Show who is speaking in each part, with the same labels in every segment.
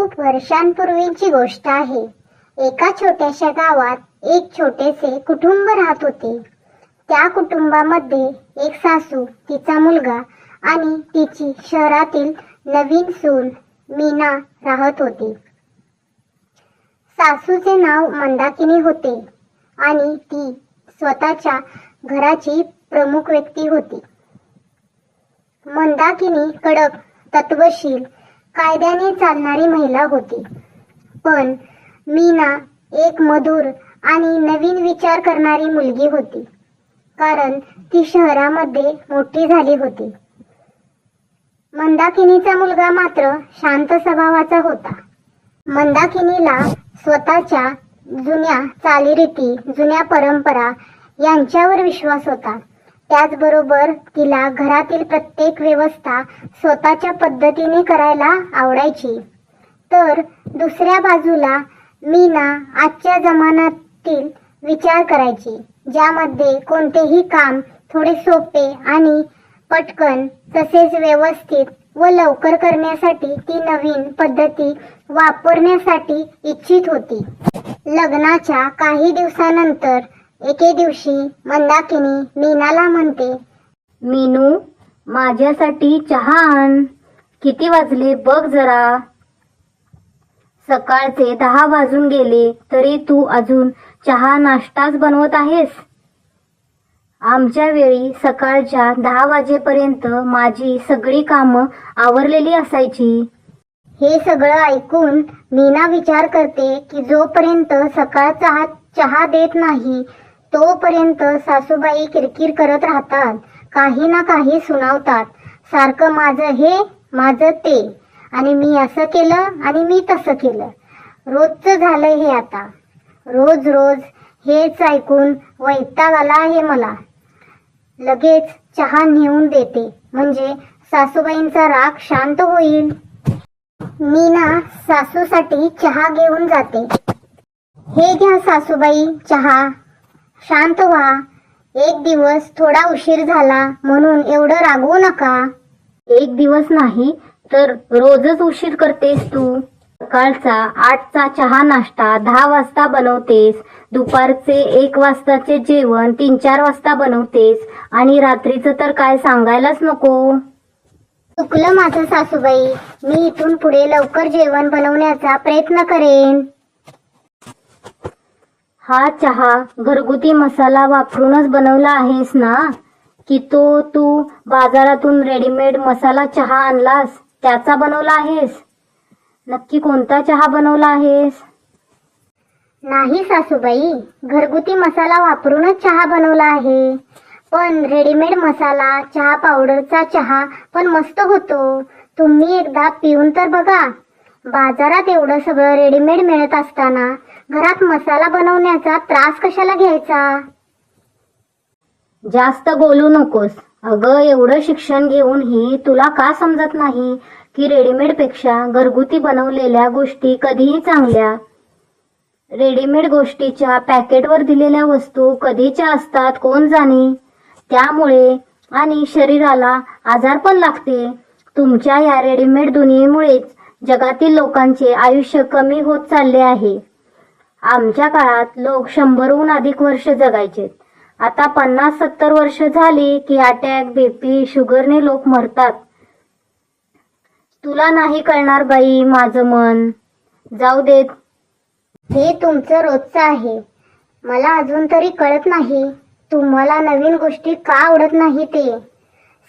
Speaker 1: खूप वर्षांपूर्वीची गोष्ट आहे. एका छोट्याशा गावात एक छोटेसे कुटुंब राहत होते. त्या कुटुंबामध्ये एक सासू, तिचा मुलगा आणि तिची शहरातील नवीन सून मीना राहत होती. सासूचे नाव मंदाकिनी होते आणि ती स्वतःच्या घराची प्रमुख व्यक्ती होती. मंदाकिनी कडक, तत्वशील, कायद्याने चालणारी महिला होती. पण मीना एक मधुर आणि नवीन विचार करणारी मुलगी होती, कारण ती शहरामध्ये मोठी झाली होती. मंदाकिनीचा मुलगा मात्र शांत स्वभावाचा होता. मंदाकिनीला स्वतःच्या जुन्या चालीरीती, जुन्या परंपरा यांच्यावर विश्वास होता. त्याचबरोबर तिला घरातील प्रत्येक व्यवस्था स्वतःच्या पद्धतीने करायला आवडायची. तर दुसऱ्या बाजूला मीना आजच्या जमान्यातील विचार करायची, ज्यामध्ये कोणतेही काम थोडे सोपे आणि पटकन तसेच व्यवस्थित व लवकर करण्यासाठी ती नवीन पद्धती वापरण्यासाठी इच्छित होती. लग्नाच्या काही दिवसानंतर एके दिवशी मंदाकिनी मीनाला म्हणते,
Speaker 2: मीनू, माझ्यासाठी चहा आण. किती वाजले बघ जरा. सकाळचे 10 वाजून गेले तरी तू अजून चहा नाश्ताच बनवत आहेस. आमच्या वेळी सकाळच्या 10 वाजेपर्यंत माझी सगळी कामं आवरलेली असायची.
Speaker 1: हे सगळं ऐकून मीना विचार करते की जोपर्यंत सकाळचा हात चहा देत नाही तोपर्यंत सासूबाई किरकिर करत राहतात, काही ना काही सुनावतात. सारखं माझं हे, माझं ते, आणि मी असं केलं आणि मी तसं केलं. रोजचं झालंय हे आता. रोज रोज हेच ऐकून वैताग आला आहे मला. लगेच चहा नेऊन देते, म्हणजे सासूबाईंचा राग शांत होईल. मीना सासूसाठी चहा घेऊन जाते. हे घ्या सासूबाई चहा, शांत व्हा. एक दिवस थोडा उशीर झाला म्हणून एवढं रागवू नका.
Speaker 2: एक दिवस नाही तर रोजच उशीर करतेस तू. सकाळचा 8चा चहा नाश्ता 10 वाजता बनवतेस, दुपारचे 1 वाजताचे जेवण 3-4 वाजता बनवतेस, आणि रात्रीचं तर काय सांगायलाच नको.
Speaker 1: चुकलं माझं सासूबाई. मी इथून पुढे लवकर जेवण बनवण्याचा प्रयत्न करेन.
Speaker 2: हा चहा घरगुती मसाला वापरूनच बनवला आहेस ना, की तो तू बाजारातून रेडीमेड मसाला चहा आणलास त्याचा बनवला आहेस? नक्की कोणता चहा बनवला आहेस?
Speaker 1: नाही सासूबाई, घरगुती मसाला वापरूनच चहा बनवला आहे. पण रेडीमेड मसाला, चहा पावडरचा चहा पण मस्त होतो. तुम्ही एकदा पिऊन तर बघा. बाजारात एवढं सगळं रेडीमेड मिळत असताना घरात मसाला बनवण्याचा त्रास कशाला घ्यायचा?
Speaker 2: जास्त बोलू नकोस. अगं, एवढं शिक्षण घेऊनही तुला का समजत नाही की रेडीमेड पेक्षा घरगुती बनवलेल्या गोष्टी कधीही चांगल्या. रेडीमेड गोष्टीच्या पॅकेटवर दिलेल्या वस्तू कधीच्या असतात कोण जाणे. त्यामुळे आणि शरीराला आजार पण लागते. तुमच्या या रेडीमेड दुनियेमुळेच जगातील लोकांचे आयुष्य कमी होत चालले आहे. आमच्या काळात लोक 100हून अधिक वर्ष जगायचे. आता 50-70 वर्ष झाली की अटॅक, बीपी, शुगरने लोक मरतात. तुला नाही कळणार बाई माझं मन. जाऊ देत.
Speaker 1: हे तुमचं रोजचं आहे. मला अजून तरी कळत नाही तुम्हाला नवीन गोष्टी का आवडत नाही ते.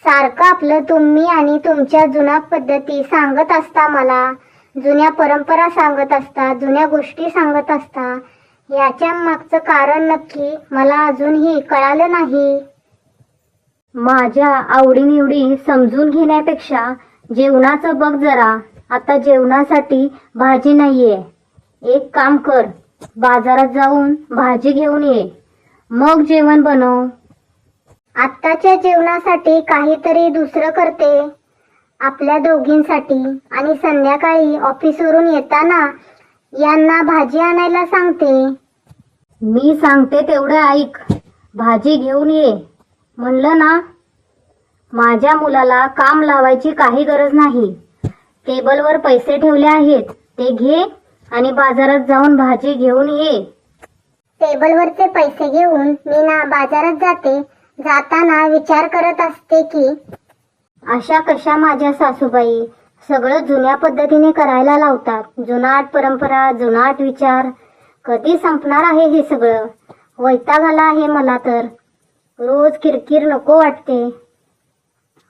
Speaker 1: सारखं आपलं तुम्ही आणि तुमच्या जुन्या पद्धती सांगत असता मला. जुन्या परंपरा सांगत असता, जुन्या गोष्टी सांगत असता. याच्या मागचं कारण नक्की मला अजूनही कळालं नाही.
Speaker 2: माझ्या आवडीनिवडी समजून घेण्यापेक्षा जेवणाचं बघ जरा. आता जेवणासाठी भाजी नाहीये. एक काम कर, बाजारात जाऊन भाजी घेऊन ये, मग जेवण बनव.
Speaker 1: आत्ताच्या जेवणासाठी काहीतरी दुसरं करते आपल्या दोघींसाठी, आणि संध्याकाळी ऑफिसवरून येताना यांना भाजी आणायला सांगते.
Speaker 2: मी सांगते तेवढं ऐक. भाजी घेऊन ये म्हणलं ना. माझ्या मुलाला काम लावायची काही गरज नाही. टेबलवर पैसे ठेवले आहेत, ते घे आणि बाजारात जाऊन भाजी घेऊन ये.
Speaker 1: टेबलवरचे पैसे घेऊन मीना बाजारात जाते. जाताना विचार करत असते की
Speaker 2: अशा कशा माझ्या सासूबाई सगळं जुन्या पद्धतीने करायला लावतात. जुनाट परंपरा, जुनाट विचार, कधी संपणार आहे हे सगळं? वैताग आला आहे मला तर. रोज किरकिर नको वाटते,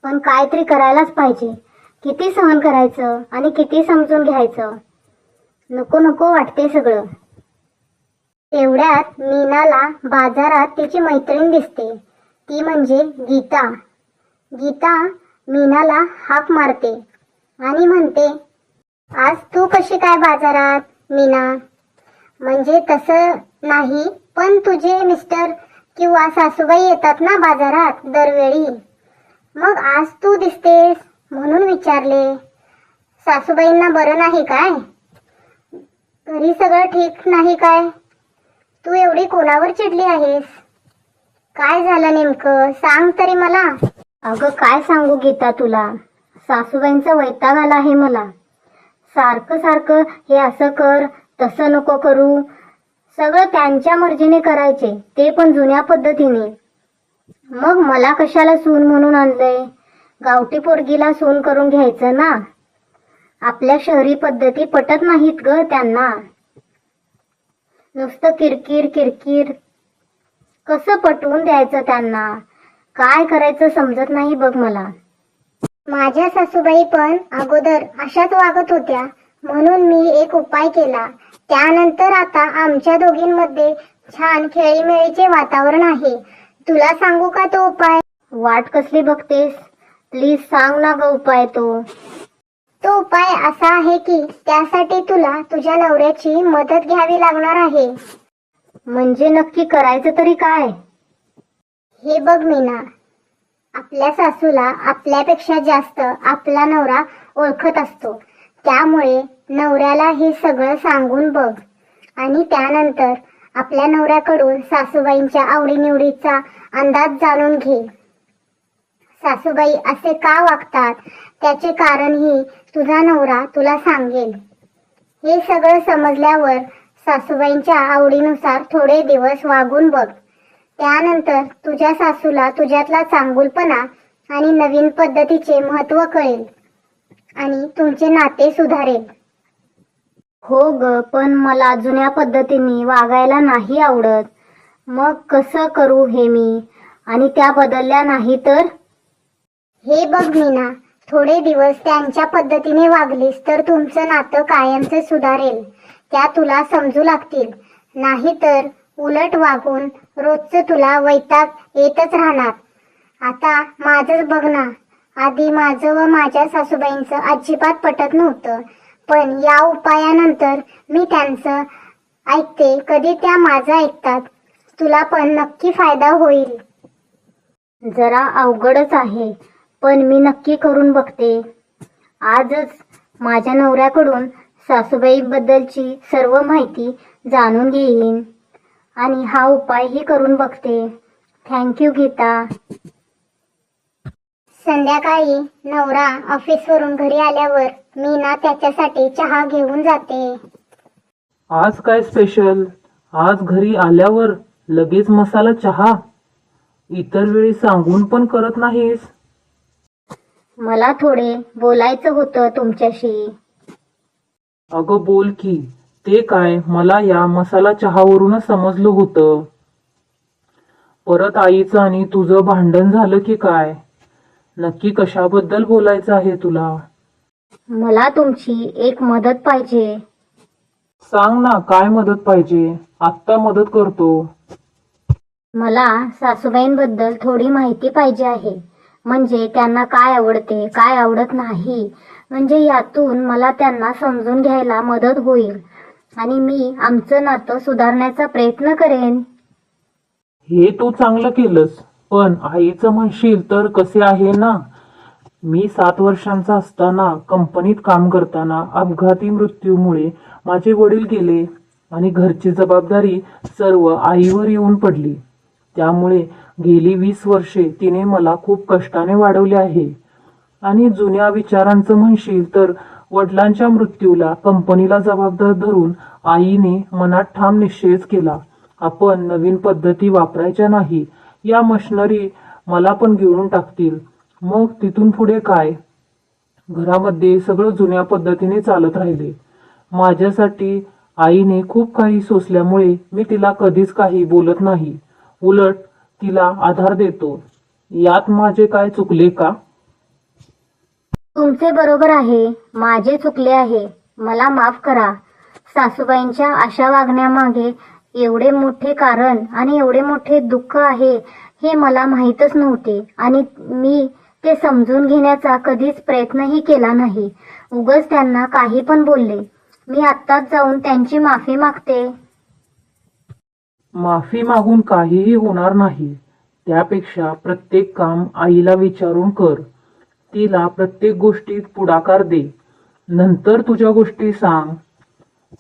Speaker 2: पण काहीतरी करायलाच पाहिजे. किती सहन करायचं आणि किती समजून घ्यायचं? नको नको वाटते सगळं.
Speaker 1: तेवढ्यात मीनाला बाजारात तिची मैत्रीण दिसते. ती म्हणजे गीता. गीता मीनाला हाक मारते आणि म्हणते, आज तू कशी काय बाजारात मीना? म्हणजे तसं नाही, पण तुझे मिस्टर किंवा सासूबाई येतात ना बाजारात दरवेळी, मग आज तू दिसतेस म्हणून विचारले. सासूबाईंना बरं नाही काय? घरी सगळं ठीक नाही काय? तू एवढी कोणावर चिडली आहेस? काय झालं नेमकं? सांग तरी मला.
Speaker 2: अगं काय सांगू गीता तुला, सासूबाईंचा वैताग आला आहे मला. सारखं सारखं हे असं कर, तसं नको करू, सगळं त्यांच्या मर्जीने करायचे, ते पण जुन्या पद्धतीने. मग मला कशाला सून म्हणून आणलंय? गावठी पोरगीला सून करून घ्यायचं ना. आपल्या शहरी पद्धती पटत नाहीत ग त्यांना. नुसतं किरकिर किरकिर. कसं पटवून द्यायचं त्यांना? काय करायचं समजत नाही बघ मला.
Speaker 1: माझ्या सासूबाई पण अगोदर अशाच वागत होत्या, म्हणून मी एक उपाय केला. त्यानंतर आता आमच्या दोघींमध्ये छान खेळीमेळीचे वातावरण आहे. तुला सांगू का तो उपाय?
Speaker 2: वाट कसली बघतेस? प्लीज सांग ना ग उपाय तो.
Speaker 1: तो उपाय असा आहे की त्यासाठी तुला तुझ्या नवऱ्याची मदत घ्यावी लागणार आहे.
Speaker 2: म्हणजे नक्की करायचं तरी काय?
Speaker 1: हे बघ मीना, आपल्या सासूला आपल्यापेक्षा जास्त आपला नवरा ओळखत असतो. त्यामुळे नवऱ्याला हे सगळं सांगून बघ आणि त्यानंतर आपल्या नवऱ्याकडून सासूबाईंच्या आवडीनिवडीचा अंदाज जाणून घे. सासूबाई असे का वागतात त्याचे कारणही तुझा नवरा तुला सांगेल. हे सगळं समजल्यावर सासूबाईंच्या आवडीनुसार थोडे दिवस वागून बघ. त्यानंतर तुझ्या सासूला तुझ्यातला चांगुलपणा आणि नवीन पद्धतीचे महत्त्व कळेल आणि तुमचे नाते सुधारेल.
Speaker 2: हो ग, पण मला जुन्या पद्धतीने वागायला नाही आवडत. मग कसं करू हे मी? आणि त्या बदलल्या नाही तर?
Speaker 1: हे बघ मीना, थोडे दिवस त्यांच्या पद्धतीने वागलीस तर तुमचं नातं कायमचं सुधारेल. त्या तुला समजू लागतील. नाहीतर उलट वागून रोजचं तुला वैताग येतच राहणार. आता माझंच बघ ना, आधी माझं व माझ्या सासूबाईंचं अजिबात पटत नव्हतं, पण या उपायानंतर मी त्यांचं ऐकते, कधी त्या माझं ऐकतात. तुला पण नक्की फायदा होईल.
Speaker 2: जरा अवघडच आहे, पण मी नक्की करून बघते. आजच माझ्या नवऱ्याकडून सासूबाईबद्दलची सर्व माहिती जाणून घेईन आणि हा उपायही करून बघते. थँक्यू गीता.
Speaker 1: संध्याकाळी नवरा ऑफिसवरून घरी आल्यावर मीना त्याच्यासाठी चहा घेऊन जाते.
Speaker 3: आज काय स्पेशल? आज घरी आल्यावर लगेच मसाला चहा? इतर वेळी सांगून पण करत नाहीस.
Speaker 2: मला थोडे बोलायचं होतं तुमच्याशी.
Speaker 3: अगं बोल की. ते काय, मला या मसाला चहावरूनच समजलं होतं. परत आईचं आणि तुझं भांडण झालं की काय? नक्की कशाबद्दल बोलायचं आहे तुला?
Speaker 2: मला तुमची एक मदत पाहिजे.
Speaker 3: सांग ना, काय मदत पाहिजे? आत्ता मदत करतो.
Speaker 2: मला सासूबाईंबद्दल थोडी माहिती पाहिजे आहे. म्हणजे त्यांना काय आवडते, काय आवडत नाही. म्हणजे यातून मला त्यांना समजून घ्यायला मदत होईल आणि मी आमचं नातं सुधारण्याचा प्रयत्न करेन.
Speaker 3: हे तू चांगलं केलंस, पण आईचं म्हणशील तर कसे आहे ना. मी 7 वर्षांचा असताना कंपनीत काम करताना अपघाती मृत्यूमुळे माझे वडील गेले आणि घरची जबाबदारी सर्व आईवर येऊन पडली. त्यामुळे गेली 20 वर्षे तिने मला खूप कष्टाने वाढवले आहे. आणि जुन्या विचारांचं म्हणशील तर वडिलांच्या मृत्यूला कंपनीला जबाबदार धरून आईने मनात ठाम निश्चयच केला, आपण नवीन पद्धती वापरायच्या नाही. या मशिनरी मला पण गिळून टाकतील. मग तिथून पुढे काय? घरामध्ये सगळं जुन्या पद्धतीने चालत राहिले. माझ्यासाठी आईने खूप काही सोसल्यामुळे मी तिला कधीच काही बोलत नाही. उलट तिला आधार देतो. यात माझे काय चुकले का?
Speaker 2: तुमचे बरोबर आहे, माझे चुकले आहे. मला माफ करा. सासूबाईंच्या अशा वागण्यामागे एवढे मोठे कारण आणि एवढे मोठे दुःख आहे हे मला माहीतच नव्हते आणि मी ते समजून घेण्याचा कधीच प्रयत्नही केला नाही. उगाच त्यांना काही पण बोलले. मी आत्ताच जाऊन त्यांची माफी मागते.
Speaker 3: माफी मागून काहीही होणार नाही. त्यापेक्षा प्रत्येक काम आईला विचारून कर. तिला प्रत्येक गोष्टीत पुढाकार दे. नंतर तुझ्या गोष्टी सांग.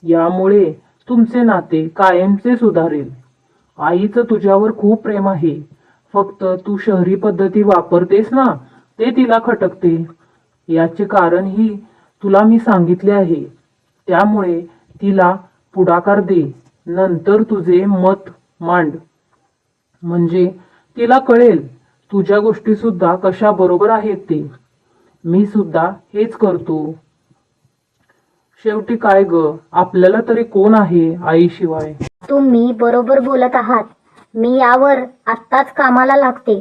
Speaker 3: यामुळे तुमचे नाते कायमचे सुधारेल. आईचं तुझ्यावर खूप प्रेम आहे. फक्त तू शहरी पद्धती वापरतेस ना, ते तिला खटकते. याचे कारणही तुला मी सांगितले आहे. त्यामुळे तिला पुढाकार दे. नंतर तुझे मत मांड. म्हणजे तिला कळेल तुझ्या गोष्टी सुद्धा कशा बरोबर आहेत ते. मी सुद्धा हेच करतो. शेवटी काय ग, आपल्याला तरी कोण आहे आईशिवाय?
Speaker 2: तुम्ही बरोबर बोलत आहात. मी यावर आत्ताच कामाला लागते.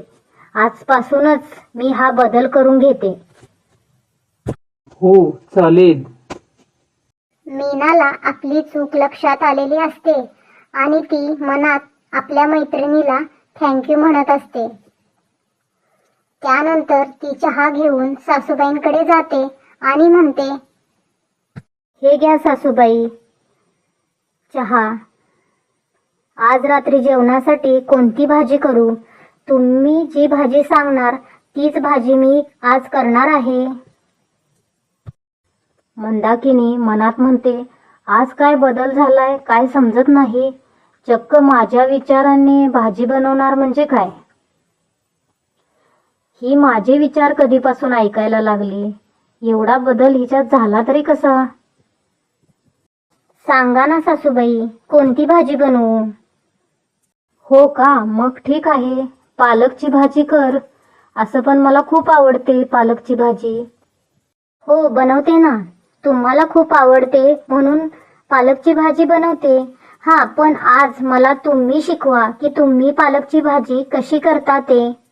Speaker 2: आजपासूनच मी हा बदल करून घेते.
Speaker 3: हो, चालेल.
Speaker 1: मीनाला आपली चूक लक्षात आलेली असते आणि ती मनात आपल्या मैत्रिणीला थँक्यू म्हणत असते. त्यानंतर ती चहा घेऊन सासूबाईंकडे जाते आणि म्हणते,
Speaker 2: हे घ्या सासूबाई चहा. आज रात्री जेवणासाठी कोणती भाजी करू? तुम्ही जी भाजी सांगणार तीच भाजी मी आज करणार आहे. मंदाकिनी मनात म्हणते, आज काय बदल झालाय काय समजत नाही. चक्क माझ्या विचारांनी भाजी बनवणार म्हणजे काय? ही माझे विचार कधीपासून ऐकायला लागली. एवढा बदल हिच्यात झाला तरी कसा? सांगा ना सासूबाई, कोणती भाजी बनवू? हो का, मग ठीक आहे, पालकची भाजी कर. असं पण मला खूप आवडते पालकची भाजी. हो बनवते ना. तुम्हाला खूप आवडते म्हणून पालकची भाजी बनवते. हा, पण आज मला तुम्ही शिकवा की तुम्ही पालकची भाजी कशी करता ते.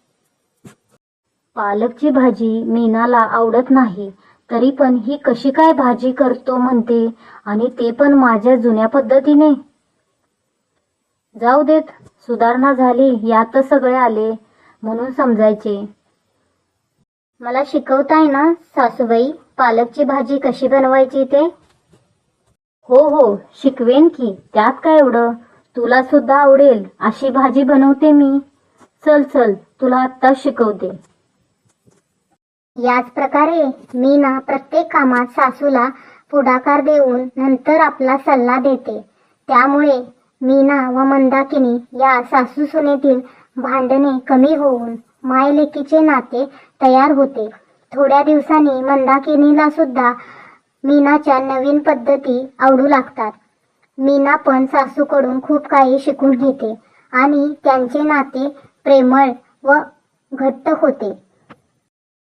Speaker 2: पालकची भाजी मीनाला आवडत नाही, तरी पण ही कशी काय भाजी करतो म्हणते, आणि ते पण माझ्या जुन्या पद्धतीने. जाऊ देत, सुधारणा झाली यातच सगळे आले म्हणून समजायचे. मला शिकवताय ना सासूबाई पालकची भाजी कशी बनवायची ते? हो हो शिकवेन की, त्यात काय एवढं. तुला सुद्धा आवडेल अशी भाजी बनवते मी. चल चल, तुला आत्ताच शिकवते.
Speaker 1: याच प्रकारे मीना प्रत्येक कामात सासूला पुढाकार देऊन नंतर आपला सल्ला देते. त्यामुळे मीना व मंदाकिनी या सासू सुनेतील भांडणे कमी होऊन मायलेकीचे नाते तयार होते. थोड्या दिवसांनी मंदाकिनीला सुद्धा मीनाच्या नवीन पद्धती आवडू लागतात. मीना पण सासूकडून खूप काही शिकून घेते आणि त्यांचे नाते प्रेमळ व घट्ट होते.